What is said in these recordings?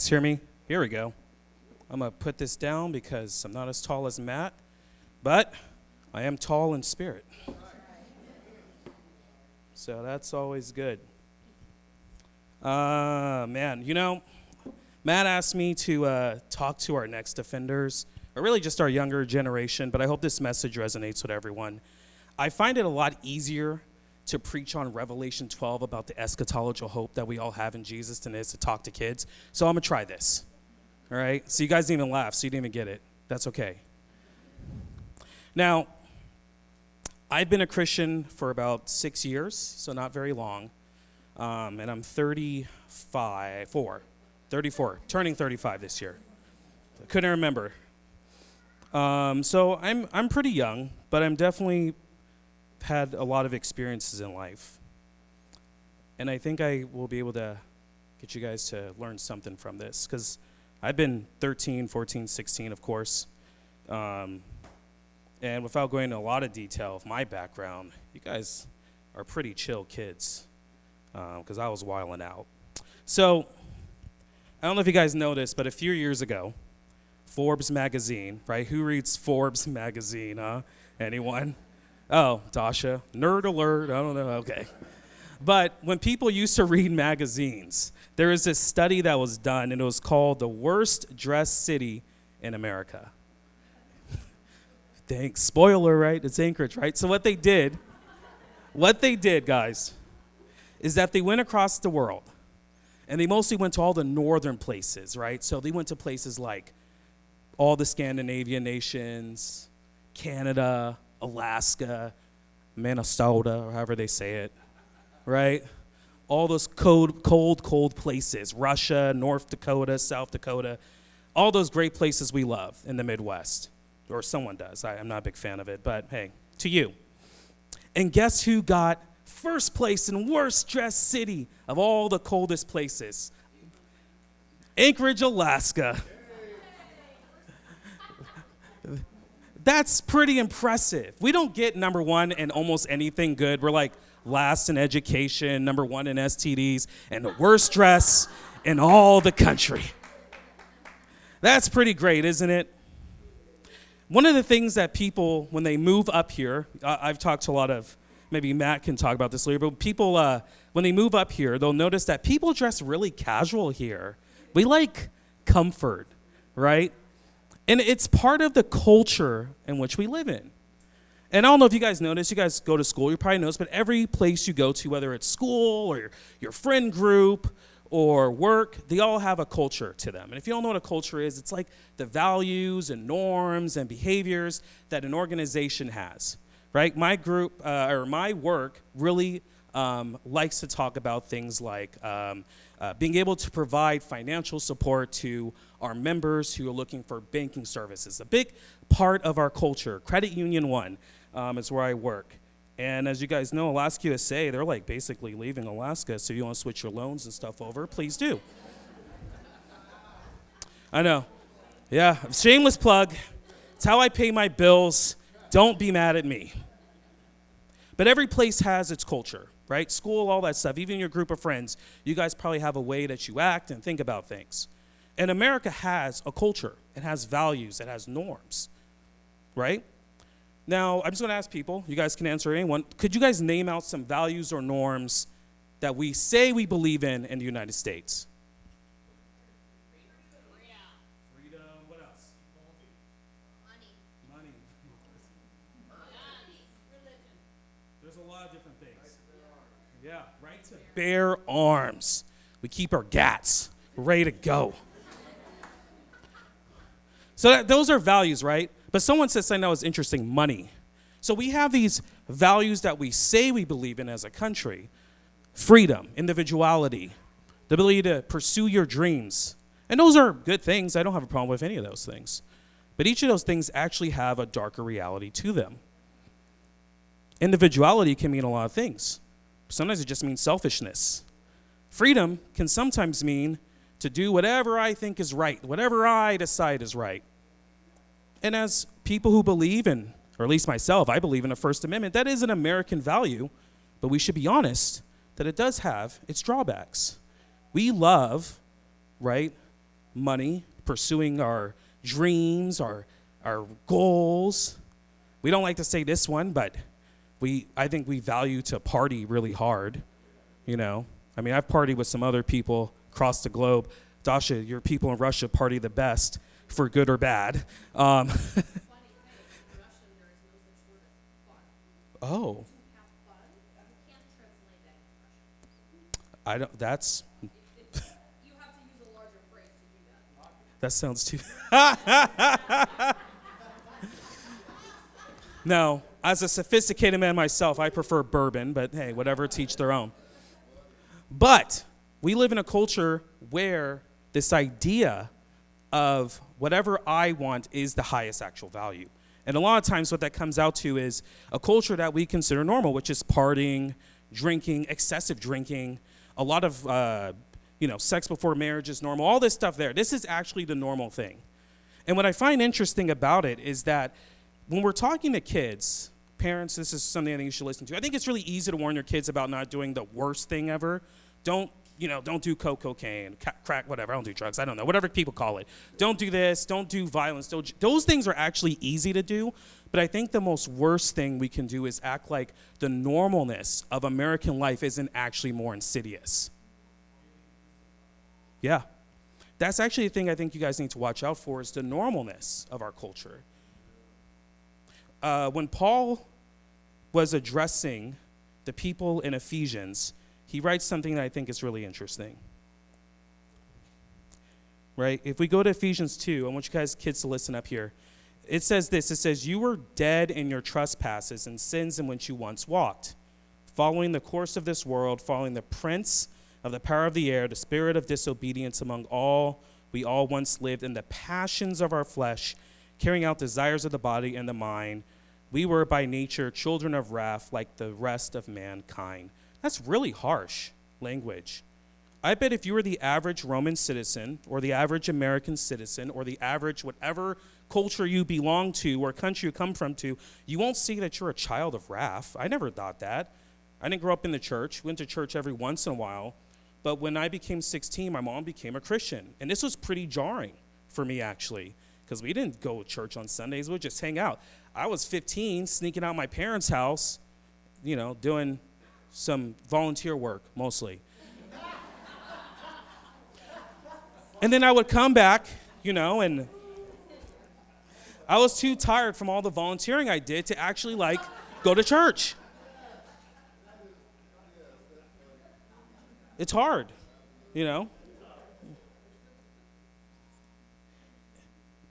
hear me? Here we go. I'm going to put this down because I'm not as tall as Matt, but I am tall in spirit. So that's always good. Man, Matt asked me to talk to our next offenders, or really just our younger generation, but I hope this message resonates with everyone. I find it a lot easier to preach on Revelation 12 about the eschatological hope that we all have in Jesus than it is to talk to kids. So I'm going to try this. All right? So you guys didn't even laugh, so you didn't even get it. That's okay. Now, I've been a Christian for about 6 years, so not very long. And I'm 34, turning 35 this year. I couldn't remember. So I'm pretty young, but I'm definitely had a lot of experiences in life. And I think I will be able to get you guys to learn something from this, because I've been 13, 14, 16, of course. And without going into a lot of detail of my background, you guys are pretty chill kids, because I was wilding out. So I don't know if you guys know this, but a few years ago, Forbes magazine, right? Who reads Forbes magazine, huh? Anyone? Oh, Dasha, nerd alert, I don't know, okay. But when people used to read magazines, there was this study that was done, and it was called The Worst Dressed City in America. Thanks, spoiler, right? It's Anchorage, right? So what they did, guys, is that they went across the world, and they mostly went to all the northern places, right? So they went to places like all the Scandinavian nations, Canada, Alaska, Minnesota, or however they say it, right? All those cold places, Russia, North Dakota, South Dakota, all those great places we love in the Midwest, or someone does. I'm not a big fan of it, but hey, to you. And guess who got first place in worst dressed city of all the coldest places? Anchorage, Alaska. That's pretty impressive. We don't get number one in almost anything good. We're like last in education, number one in STDs, and the worst dress in all the country. That's pretty great, isn't it? One of the things that people, when they move up here, I've talked to a lot of, maybe Matt can talk about this later, but people, when they move up here, they'll notice that people dress really casual here. We like comfort, right? And it's part of the culture in which we live in. And I don't know if you guys notice, you guys go to school, you probably notice, but every place you go to, whether it's school or your friend group or work, they all have a culture to them. And if you don't know what a culture is, it's like the values and norms and behaviors that an organization has, right? My group, or my work really likes to talk about things like being able to provide financial support to our members who are looking for banking services. A big part of our culture, Credit Union One, is where I work. And as you guys know, Alaska USA, they're like basically leaving Alaska, so if you want to switch your loans and stuff over, please do. I know. Yeah, shameless plug. It's how I pay my bills. Don't be mad at me. But every place has its culture, right? School, all that stuff, even your group of friends, you guys probably have a way that you act and think about things. And America has a culture. It has values. It has norms, right? Now, I'm just going to ask people. You guys can answer anyone. Could you guys name out some values or norms that we say we believe in the United States? Freedom. What else? Money. Religion. There's a lot of different things. Yeah, right to bear arms. We keep our gats ready to go. So those are values, right? But someone said something that was interesting, money. So we have these values that we say we believe in as a country. Freedom, individuality, the ability to pursue your dreams. And those are good things. I don't have a problem with any of those things. But each of those things actually have a darker reality to them. Individuality can mean a lot of things. Sometimes it just means selfishness. Freedom can sometimes mean to do whatever I think is right, whatever I decide is right. And as people who believe in, or at least myself, I believe in the First Amendment, that is an American value, but we should be honest that it does have its drawbacks. We love, right, money, pursuing our dreams, our goals. We don't like to say this one, but I think we value to party really hard, you know. I mean, I've partied with some other people across the globe. Dasha, your people in Russia party the best, for good or bad. Oh. I don't, that's. You have to use a larger phrase to do that. That sounds too. No, as a sophisticated man myself, I prefer bourbon, but hey, whatever, to each their own. But we live in a culture where this idea of whatever I want is the highest actual value. And a lot of times what that comes out to is a culture that we consider normal, which is partying, drinking, excessive drinking, a lot of, sex before marriage is normal, all this stuff there. This is actually the normal thing. And what I find interesting about it is that when we're talking to kids, parents, this is something I think you should listen to. I think it's really easy to warn your kids about not doing the worst thing ever. Don't do cocaine, crack, whatever. I don't do drugs. I don't know, whatever people call it. Don't do this. Don't do violence. Those things are actually easy to do. But I think the most worst thing we can do is act like the normalness of American life isn't actually more insidious. Yeah. That's actually the thing I think you guys need to watch out for is the normalness of our culture. When Paul was addressing the people in Ephesians, he writes something that I think is really interesting. Right? If we go to Ephesians 2, I want you guys, kids, to listen up here. It says this. It says, you were dead in your trespasses and sins in which you once walked, following the course of this world, following the prince of the power of the air, the spirit of disobedience among all. We all once lived in the passions of our flesh, carrying out desires of the body and the mind. We were by nature children of wrath like the rest of mankind. That's really harsh language. I bet if you were the average Roman citizen or the average American citizen or the average whatever culture you belong to or country you come from to, you won't see that you're a child of wrath. I never thought that. I didn't grow up in the church. Went to church every once in a while. But when I became 16, my mom became a Christian. And this was pretty jarring for me, actually, because we didn't go to church on Sundays. We would just hang out. I was 15, sneaking out my parents' house, doing some volunteer work, mostly. And then I would come back, and I was too tired from all the volunteering I did to actually, go to church. It's hard,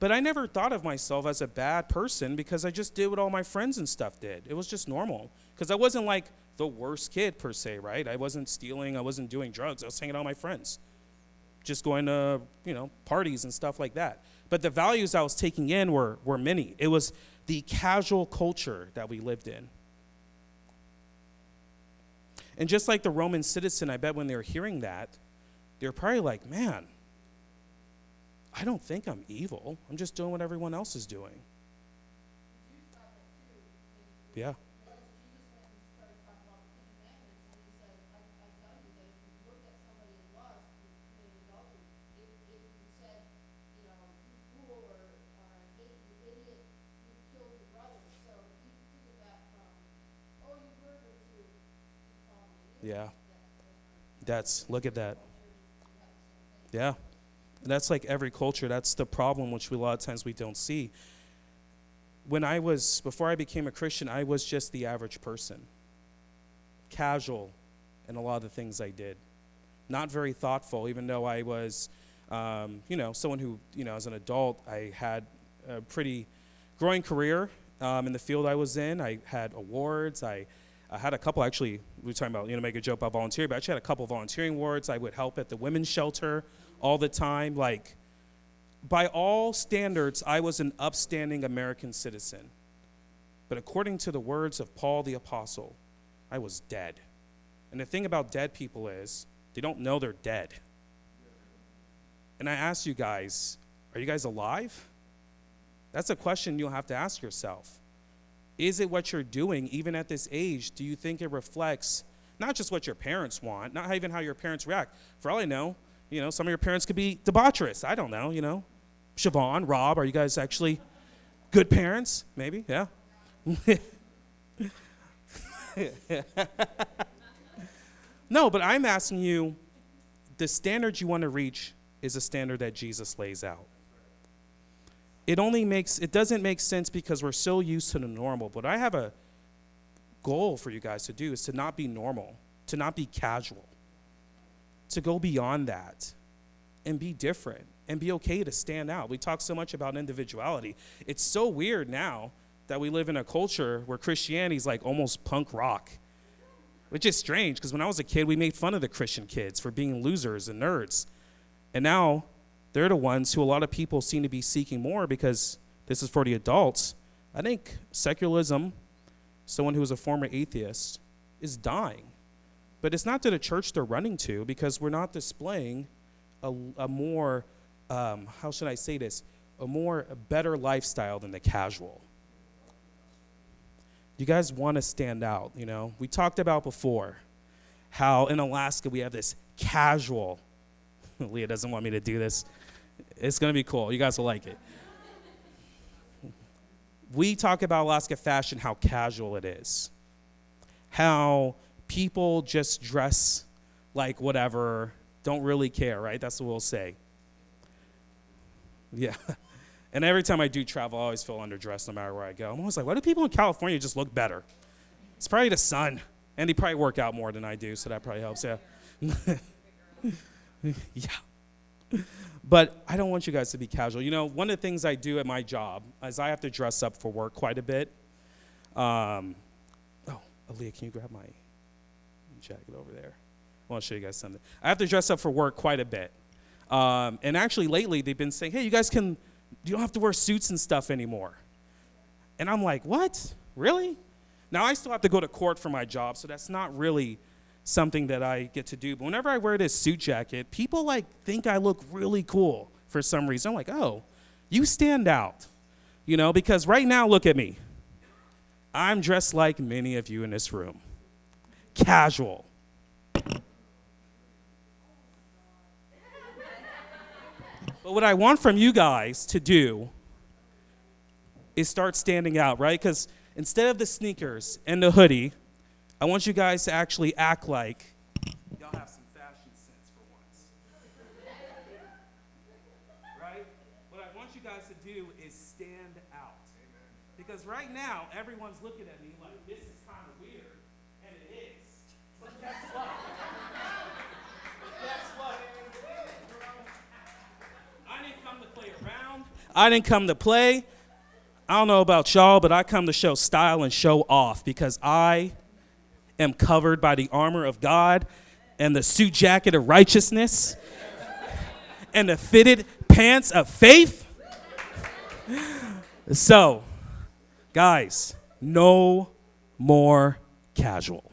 But I never thought of myself as a bad person because I just did what all my friends and stuff did. It was just normal. Because I wasn't like the worst kid per se, right? I wasn't stealing. I wasn't doing drugs. I was hanging out with my friends. Just going to, parties and stuff like that. But the values I was taking in were many. It was the casual culture that we lived in. And just like the Roman citizen, I bet when they were hearing that, they were probably like, man, I don't think I'm evil. I'm just doing what everyone else is doing. Yeah. Yeah. Look at that. Yeah. And that's like every culture. That's the problem, which a lot of times we don't see. Before I became a Christian, I was just the average person. Casual in a lot of the things I did. Not very thoughtful, even though I was, someone who, as an adult, I had a pretty growing career in the field I was in. I had awards. I had a couple, actually, we were talking about, make a joke about volunteering, but I actually had a couple volunteering awards. I would help at the women's shelter all the time. Like, by all standards, I was an upstanding American citizen. But according to the words of Paul the Apostle, I was dead. And the thing about dead people is they don't know they're dead. And I ask you guys, are you guys alive? That's a question you'll have to ask yourself. Is it what you're doing, even at this age? Do you think it reflects not just what your parents want, not even how your parents react? For all I know, Some of your parents could be debaucherous. I don't know, Siobhan, Rob, are you guys actually good parents? Maybe, yeah. No, but I'm asking you, the standard you want to reach is a standard that Jesus lays out. It doesn't make sense because we're so used to the normal, but I have a goal for you guys to do is to not be normal, to not be casual, to go beyond that and be different and be okay to stand out. We talk so much about individuality. It's so weird now that we live in a culture where Christianity is like almost punk rock, which is strange because when I was a kid, we made fun of the Christian kids for being losers and nerds. And now they're the ones who a lot of people seem to be seeking more because this is for the adults. I think secularism, someone who is a former atheist, is dying. But it's not to the church they're running to because we're not displaying a more, how should I say this, a better lifestyle than the casual. You guys want to stand out, We talked about before how in Alaska we have this casual, Leah doesn't want me to do this. It's going to be cool. You guys will like it. We talk about Alaska fashion, how casual it is. How people just dress like whatever, don't really care, right? That's what we'll say. Yeah. And every time I do travel, I always feel underdressed no matter where I go. I'm always like, why do people in California just look better? It's probably the sun. And they probably work out more than I do, so that probably helps, yeah. Yeah. But I don't want you guys to be casual. One of the things I do at my job is I have to dress up for work quite a bit. Aaliyah, can you grab my jacket over there? I want to show you guys something. I have to dress up for work quite a bit. And actually lately they've been saying, hey, you don't have to wear suits and stuff anymore. And I'm like, what? Really? Now I still have to go to court for my job, so that's not really something that I get to do. But whenever I wear this suit jacket, people think I look really cool for some reason. I'm like, oh, you stand out. Because right now, look at me. I'm dressed like many of you in this room. Casual. But what I want from you guys to do is start standing out, right? Because instead of the sneakers and the hoodie, I want you guys to actually act like y'all have some fashion sense for once. Right? What I want you guys to do is stand out. Because right now, everyone's looking at me like, this is kind of weird, and it is. But guess what? I didn't come to play around. I didn't come to play. I don't know about y'all, but I come to show style and show off because I am covered by the armor of God and the suit jacket of righteousness and the fitted pants of faith. So, guys, no more casual.